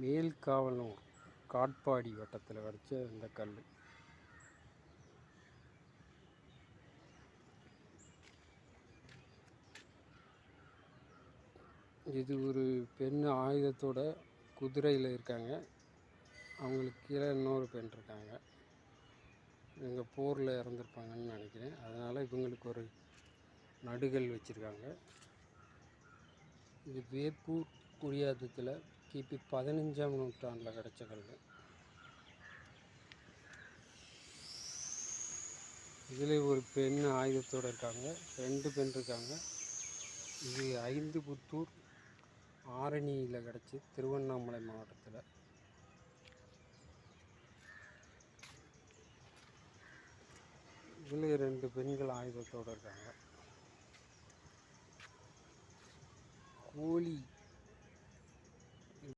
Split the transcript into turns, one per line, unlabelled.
மேல்காவலூர் காட்பாடி வட்டத்தில் கிடச்ச இந்த கல். இது ஒரு பெண் ஆயுதத்தோட குதிரையில் இருக்காங்க. அவங்களுக்கு கீழே இன்னொரு பெண் இருக்காங்க. இவங்க போரில் இறந்துருப்பாங்கன்னு நினைக்கிறேன். அதனால் இவங்களுக்கு ஒரு நடுகல் வச்சுருக்காங்க. இது வேப்பூர் குடியாத்தத்தில் கிபி 15ஆம் நூற்றாண்டில் கிடச்ச கல். இதில் ஒரு பெண் ஆயுதத்தோடு இருக்காங்க, 2 பெண் இருக்காங்க. இது ஐந்துபுத்தூர் ஆரணியில் கிடச்சி, திருவண்ணாமலை மாவட்டத்தில். இதில் 2 பெண்கள் ஆயுதத்தோடு இருக்காங்க. கோழி